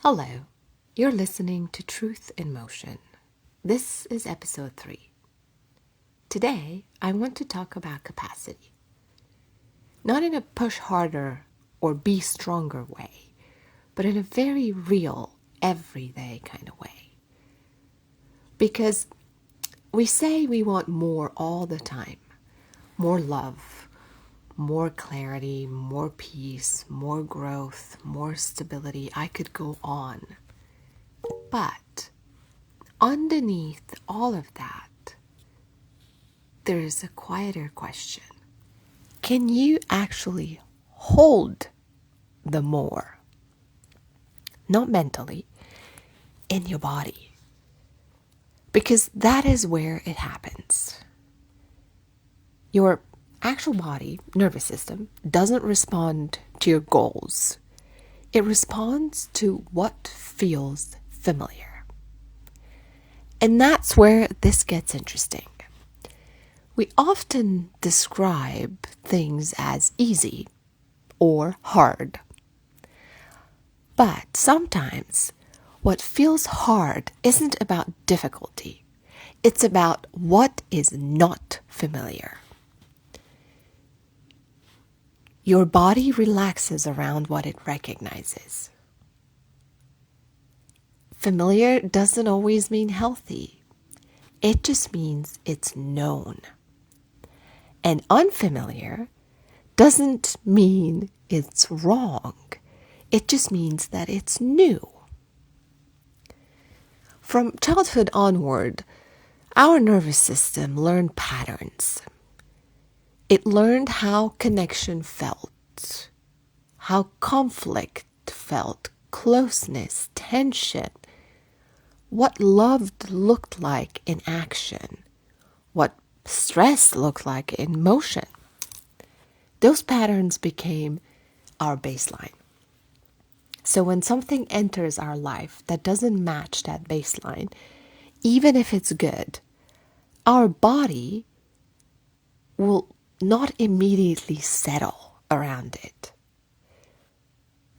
Hello, you're listening to Truth in Motion. This is episode 3. Today, I want to talk about capacity. Not in a push harder or be stronger way, but in a very real, everyday kind of way. Because we say we want more all the time. More love, more clarity, more peace, more growth, more stability. I could go on. But underneath all of that, there is a quieter question. Can you actually hold the more? Not mentally, in your body. Because that is where it happens. Your actual body, nervous system, doesn't respond to your goals. It responds to what feels familiar. And that's where this gets interesting. We often describe things as easy or hard. But sometimes what feels hard isn't about difficulty. It's about what is not familiar. Your body relaxes around what it recognizes. Familiar doesn't always mean healthy. It just means it's known. And unfamiliar doesn't mean it's wrong. It just means that it's new. From childhood onward, our nervous system learned patterns. It learned how connection felt, how conflict felt, closeness, tension, what love looked like in action, what stress looked like in motion. Those patterns became our baseline. So when something enters our life that doesn't match that baseline, even if it's good, our body will not immediately settle around it.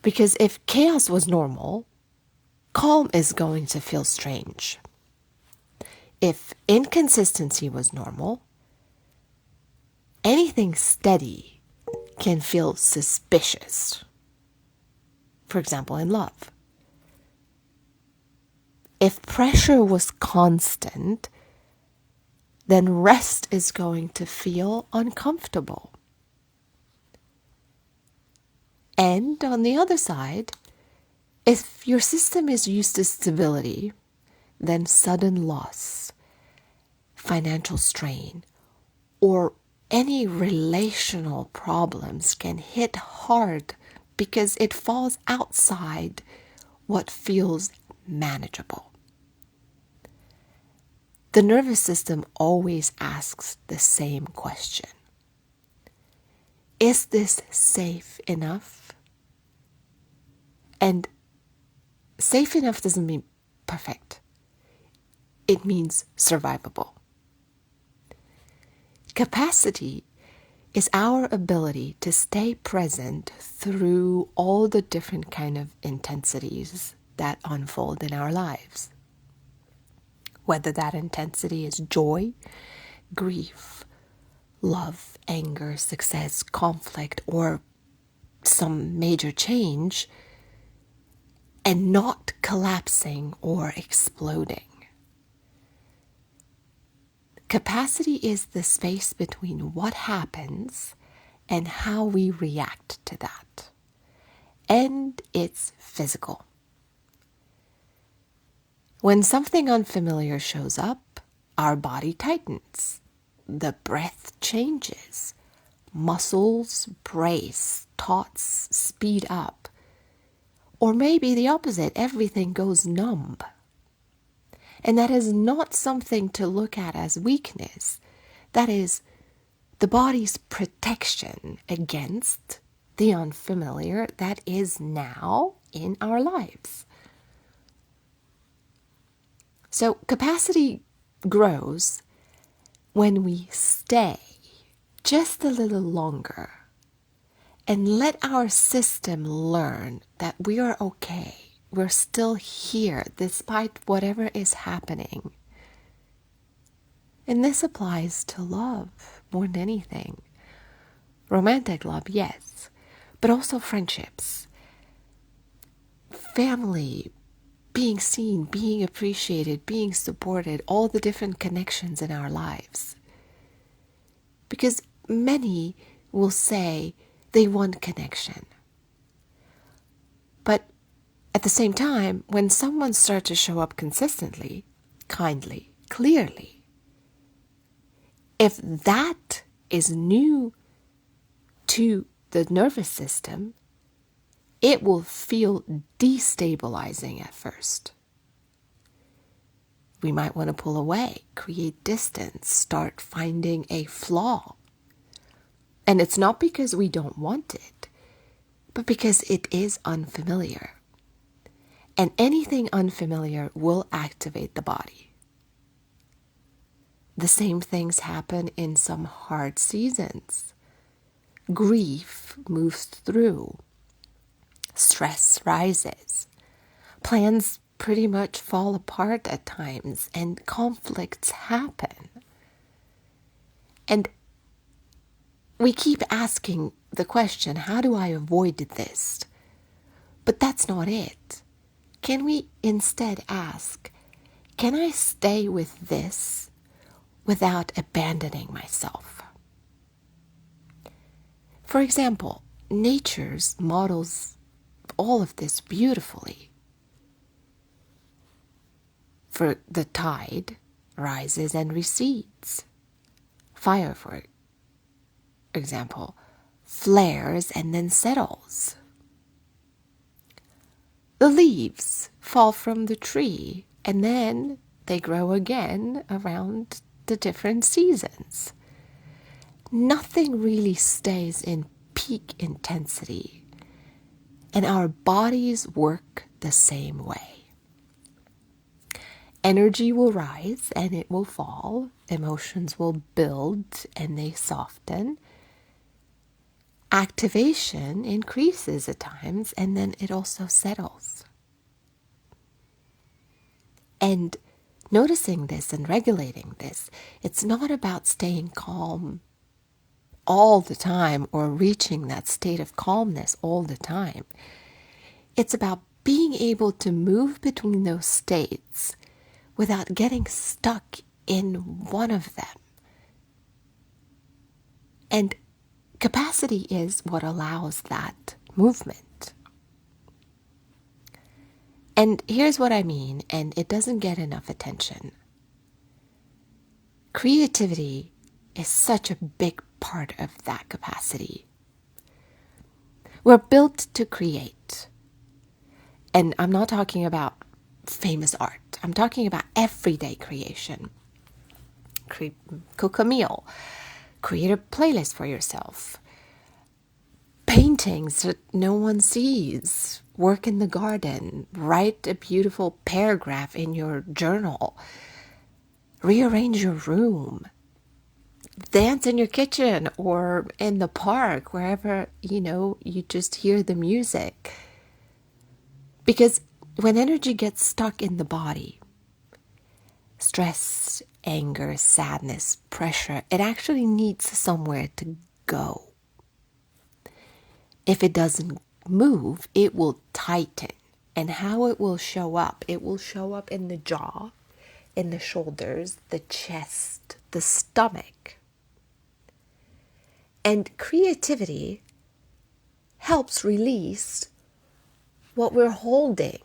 Because if chaos was normal, calm is going to feel strange. If inconsistency was normal, anything steady can feel suspicious. For example, in love. If pressure was constant, then rest is going to feel uncomfortable. And on the other side, if your system is used to stability, then sudden loss, financial strain, or any relational problems can hit hard because it falls outside what feels manageable. The nervous system always asks the same question. Is this safe enough? And safe enough doesn't mean perfect. It means survivable. Capacity is our ability to stay present through all the different kind of intensities that unfold in our lives. Whether that intensity is joy, grief, love, anger, success, conflict, or some major change, and not collapsing or exploding. Capacity is the space between what happens and how we react to that. And it's physical. When something unfamiliar shows up, our body tightens. The breath changes. Muscles brace. Thoughts speed up. Or maybe the opposite, everything goes numb. And that is not something to look at as weakness. That is the body's protection against the unfamiliar that is now in our lives. So capacity grows when we stay just a little longer and let our system learn that we are okay we're still here despite whatever is happening. And this applies to love more than anything. Romantic love, yes, but also friendships, family, being seen, being appreciated, being supported, all the different connections in our lives. Because many will say they want connection. But at the same time, when someone starts to show up consistently, kindly, clearly, if that is new to the nervous system, it will feel destabilizing at first. We might want to pull away, create distance, start finding a flaw. And it's not because we don't want it, but because it is unfamiliar. And anything unfamiliar will activate the body. The same things happen in some hard seasons. Grief moves through. Stress rises. Plans pretty much fall apart at times, and conflicts happen. And we keep asking the question, how do I avoid this? But that's not it. Can we instead ask, can I stay with this without abandoning myself? For example, nature models all of this beautifully. For the tide rises and recedes. Fire, for example, flares and then settles. The leaves fall from the tree and then they grow again around the different seasons. Nothing really stays in peak intensity, and our bodies work the same way. Energy will rise and it will fall. Emotions will build and they soften. Activation increases at times and then it also settles. And noticing this and regulating this, it's not about staying calm all the time or reaching that state of calmness all the time. It's about being able to move between those states without getting stuck in one of them. And capacity is what allows that movement. And here's what I mean, and it doesn't get enough attention. Creativity is such a big part of that capacity. We're built to create. And I'm not talking about famous art. I'm talking about everyday creation. Cook a meal. Create a playlist for yourself. Paintings that no one sees. Work in the garden. Write a beautiful paragraph in your journal. Rearrange your room. Dance in your kitchen or in the park, wherever, you just hear the music. Because when energy gets stuck in the body, stress, anger, sadness, pressure, it actually needs somewhere to go. If it doesn't move, it will tighten. And how it will show up? It will show up in the jaw, in the shoulders, the chest, the stomach. And creativity helps release what we're holding.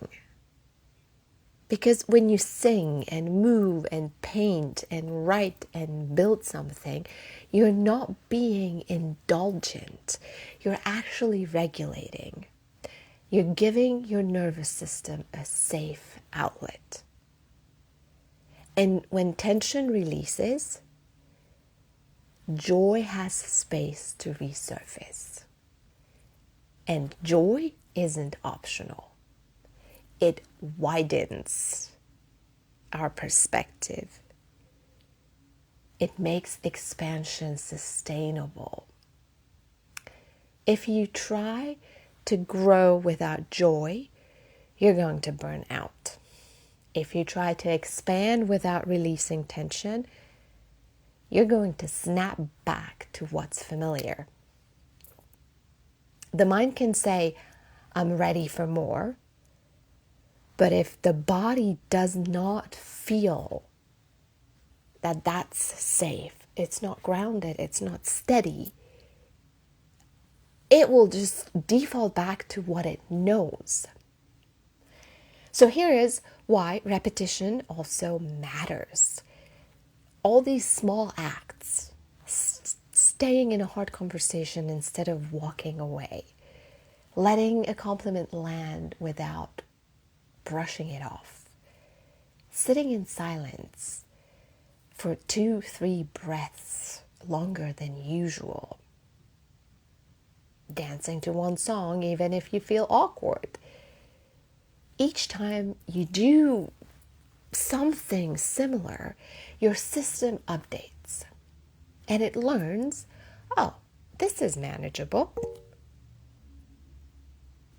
Because when you sing and move and paint and write and build something, you're not being indulgent. You're actually regulating. You're giving your nervous system a safe outlet. And when tension releases, joy has space to resurface. And joy isn't optional. It widens our perspective. It makes expansion sustainable. If you try to grow without joy, you're going to burn out. If you try to expand without releasing tension, you're going to snap back to what's familiar. The mind can say, I'm ready for more. But if the body does not feel that that's safe, it's not grounded, it's not steady, it will just default back to what it knows. So here is why repetition also matters. All these small acts, staying in a hard conversation instead of walking away, letting a compliment land without brushing it off, sitting in silence for 2-3 breaths longer than usual, dancing to one song even if you feel awkward. Each time you do something similar, your system updates and it learns, oh, this is manageable.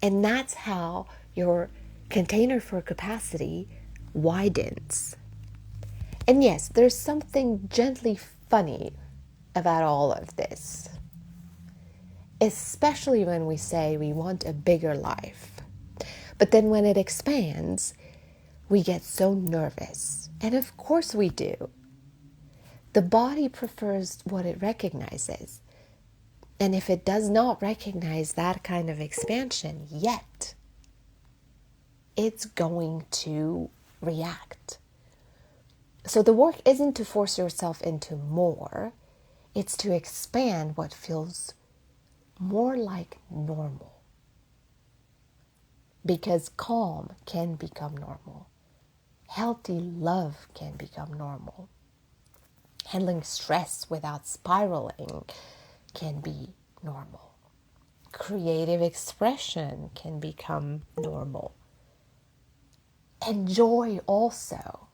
And that's how your container for capacity widens. And yes, there's something gently funny about all of this, especially when we say we want a bigger life. But then when it expands, we get so nervous. And of course we do. The body prefers what it recognizes. And if it does not recognize that kind of expansion yet, it's going to react. So the work isn't to force yourself into more, it's to expand what feels more like normal. Because calm can become normal. Healthy love can become normal. Handling stress without spiraling can be normal. Creative expression can become normal. And joy also.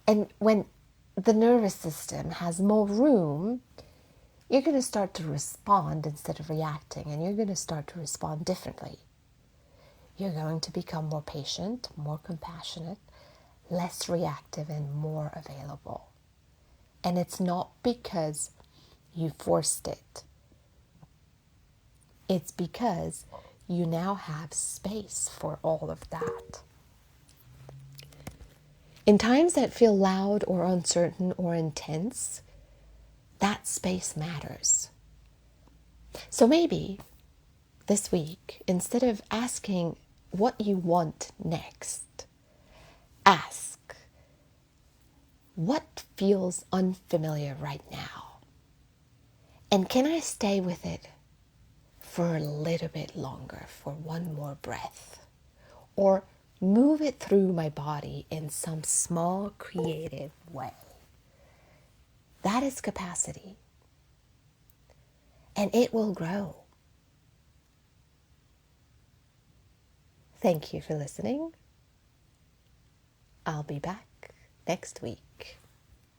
And when the nervous system has more room, you're going to start to respond instead of reacting, and you're going to start to respond differently. You're going to become more patient, more compassionate, less reactive, and more available. And it's not because you forced it. It's because you now have space for all of that. In times that feel loud or uncertain or intense, that space matters. So maybe this week, instead of asking what you want next, ask, what feels unfamiliar right now? And can I stay with it for a little bit longer, for one more breath? Or move it through my body in some small creative way? That is capacity. And it will grow. Thank you for listening. I'll be back next week.